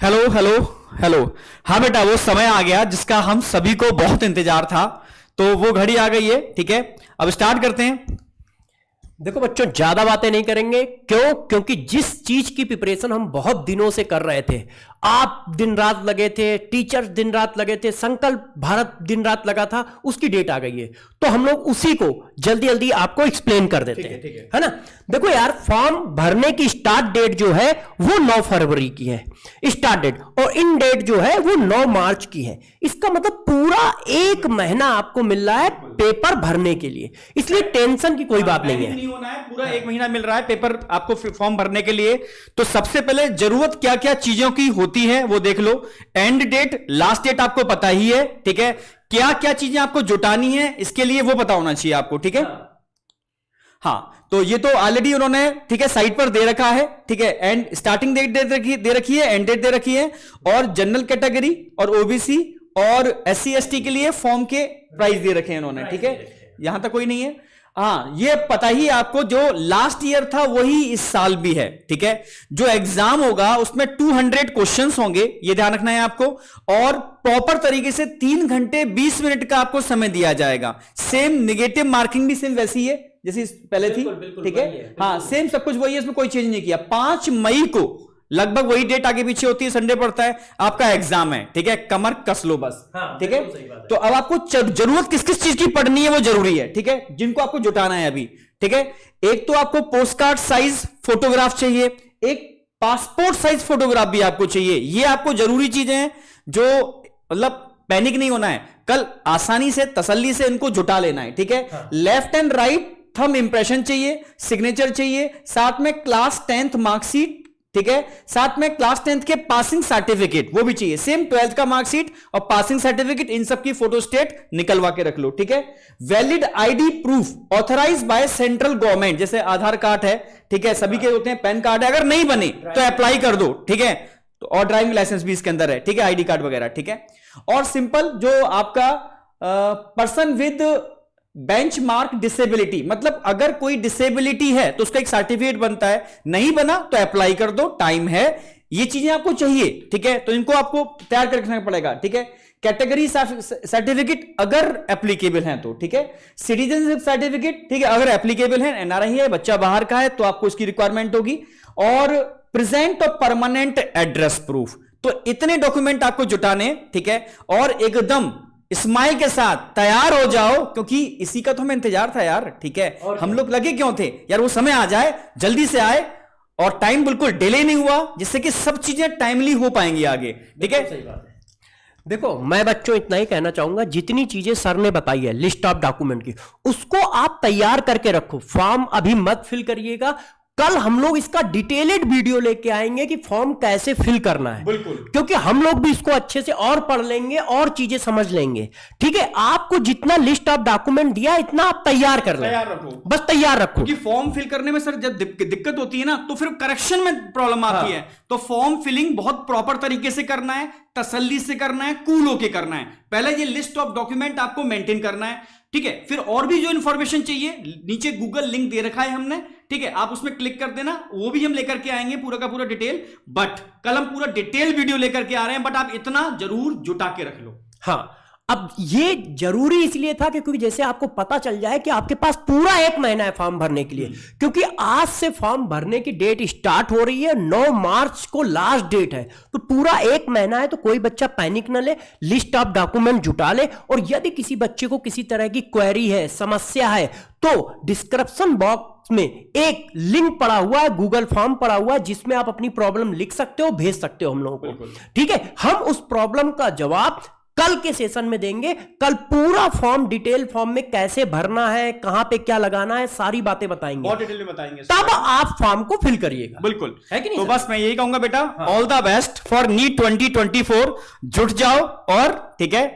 Hello hello hello. हाँ बेटा, वो समय आ गया जिसका हम सभी को बहुत इंतजार था। तो वो घड़ी आ गई है, ठीक है। अब स्टार्ट करते हैं। देखो बच्चों, ज्यादा बातें नहीं करेंगे। क्यों? क्योंकि जिस चीज की प्रिपरेशन हम बहुत दिनों से कर रहे थे, आप दिन रात लगे थे, टीचर्स दिन रात लगे थे, संकल्प भारत दिन रात लगा था, उसकी डेट आ गई है। तो हम लोग उसी को जल्दी जल्दी आपको एक्सप्लेन कर देते हैं, है ना। देखो यार, फॉर्म भरने की स्टार्ट डेट जो है वो 9 फरवरी की है स्टार्ट डेट, और इन डेट जो है वो 9 मार्च की है। इसका मतलब पूरा एक महीना आपको मिल रहा है पेपर भरने के लिए, इसलिए टेंशन की कोई बात नहीं है। होना है, पूरा एक महीना मिल रहा है पेपर आपको फॉर्म भरने के लिए। तो सबसे पहले जरूरत क्या क्या चीजों की होती है वो देख लो। एंड डेट, लास्ट डेट आपको पता ही है, ठीक है। क्या क्या चीजें आपको जुटानी है इसके लिए वो पता होना चाहिए आपको, ठीक है। हाँ, तो ये तो ऑलरेडी उन्होंने, ठीक है, साइट पर दे रखा है, ठीक है। एंड स्टार्टिंग डेट दे रखी है, एंड डेट दे रखी है, और जनरल कैटेगरी और ओबीसी और SC ST के लिए फॉर्म के प्राइस दे रखे हैं उन्होंने, ठीक है। यहां तक कोई नहीं है। हाँ, ये पता ही आपको, जो लास्ट ईयर था वही इस साल भी है, ठीक है। जो एग्जाम होगा उसमें 200 क्वेश्चंस होंगे, ये ध्यान रखना है आपको। और प्रॉपर तरीके से 3 घंटे 20 मिनट का आपको समय दिया जाएगा। सेम निगेटिव मार्किंग भी सेम वैसी है जैसी पहले थी, ठीक है। हाँ, सेम सब कुछ वही है, इसमें कोई चेंज नहीं किया। 5 मई को लगभग वही डेट आगे पीछे होती है, संडे पड़ता है, आपका एग्जाम है, ठीक है। कमर कस लो बस, ठीक है। तो अब आपको जरूरत किस किस चीज की पढ़नी है वो जरूरी है, ठीक है, जिनको आपको जुटाना है अभी, ठीक है। एक तो आपको पोस्ट कार्ड साइज फोटोग्राफ चाहिए, एक पासपोर्ट साइज फोटोग्राफ भी आपको चाहिए। ये आपको जरूरी चीजें हैं, जो मतलब पैनिक नहीं होना है, कल आसानी से तसल्ली से इनको जुटा लेना है, ठीक है। Left and right thumb impression चाहिए, सिग्नेचर चाहिए, साथ में क्लास 10th मार्कशीट, ठीक है, साथ में क्लास 10th के पासिंग सर्टिफिकेट वो भी चाहिए, सेम 12th का मार्कशीट और पासिंग सर्टिफिकेट, इन सब की फोटो स्टेट निकलवा के रख लो, ठीक है। Valid ID proof authorize by central government, जैसे आधार कार्ड है, ठीक है, सभी के होते हैं, पैन कार्ड है, अगर नहीं बने तो अप्लाई कर दो, ठीक है। तो और ड्राइविंग लाइसेंस भी इसके अंदर है, ठीक है, आईडी कार्ड वगैरह, ठीक है। और सिंपल जो आपका पर्सन विद बेंचमार्क डिसेबिलिटी, मतलब अगर कोई डिसेबिलिटी है तो उसका एक सर्टिफिकेट बनता है, नहीं बना तो अप्लाई कर दो, टाइम है। ये चीजें आपको चाहिए, ठीक है, तो इनको आपको तैयार कर रखना पड़ेगा, ठीक है। कैटेगरी सर्टिफिकेट अगर एप्लीकेबल है तो, ठीक है। सिटीजनशिप सर्टिफिकेट, ठीक है, अगर एप्लीकेबल है, NRI है, बच्चा बाहर का है तो आपको इसकी रिक्वायरमेंट होगी। और प्रेजेंट और परमानेंट एड्रेस प्रूफ, तो इतने डॉक्यूमेंट आपको जुटाने, ठीक है। और एकदम स्माइल के साथ तैयार हो जाओ, क्योंकि इसी का तो हमें इंतजार था यार, ठीक है। हम लोग लगे क्यों थे यार, वो समय आ जाए, जल्दी से आए, और टाइम बिल्कुल डिले नहीं हुआ, जिससे कि सब चीजें टाइमली हो पाएंगी आगे, ठीक है। सही बात है। देखो, मैं बच्चों इतना ही कहना चाहूंगा, जितनी चीजें सर ने बताई है लिस्ट ऑफ डॉक्यूमेंट की, उसको आप तैयार करके रखो। फॉर्म अभी मत फिल करिएगा, कल हम लोग इसका डिटेलेड वीडियो लेके आएंगे कि फॉर्म कैसे फिल करना है, बिल्कुल, क्योंकि हम लोग भी इसको अच्छे से और पढ़ लेंगे और चीजें समझ लेंगे, ठीक है। आपको जितना लिस्ट ऑफ डॉक्यूमेंट दिया इतना आप तैयार कर लें, बस तैयार रखो। क्योंकि फॉर्म फिल करने में सर जब दिक्कत होती है ना, तो फिर करेक्शन में प्रॉब्लम आती है। तो फॉर्म फिलिंग बहुत प्रॉपर तरीके से करना है, तसल्ली से करना है, कूल होके करना है। पहले ये लिस्ट ऑफ डॉक्यूमेंट आपको मेंटेन करना है, ठीक है। फिर और भी जो इंफॉर्मेशन चाहिए, नीचे गूगल लिंक दे रखा है हमने, ठीक है, आप उसमें क्लिक कर देना, वो भी हम लेकर के आएंगे पूरा का पूरा डिटेल। बट कल हम पूरा डिटेल वीडियो लेकर के आ रहे हैं, बट आप इतना जरूर जुटा के रख लो। हाँ, अब ये जरूरी इसलिए था क्योंकि जैसे आपको पता चल जाए कि आपके पास पूरा एक महीना है फॉर्म भरने के लिए, क्योंकि आज से फॉर्म भरने की डेट स्टार्ट हो रही है, 9 मार्च को लास्ट डेट है, तो पूरा एक महीना है। तो कोई बच्चा पैनिक न ले, लिस्ट ऑफ डॉक्यूमेंट जुटा ले, और यदि किसी बच्चे को किसी तरह की क्वेरी है, समस्या है, तो डिस्क्रिप्शन बॉक्स में एक लिंक पड़ा हुआ है, गूगल फॉर्म पड़ा हुआ है, जिसमें आप अपनी प्रॉब्लम लिख सकते हो, भेज सकते हो हम लोगों को, ठीक है। हम उस प्रॉब्लम का जवाब कल के सेशन में देंगे। कल पूरा फॉर्म, डिटेल फॉर्म में कैसे भरना है, कहां पे क्या लगाना है, सारी बातें बताएंगे, बहुत डिटेल में बताएंगे, तब आप फॉर्म को फिल करिएगा, बिल्कुल, है कि नहीं। तो बस मैं यही कहूंगा बेटा, all the best for NEET 2024। जुट जाओ और, ठीक है,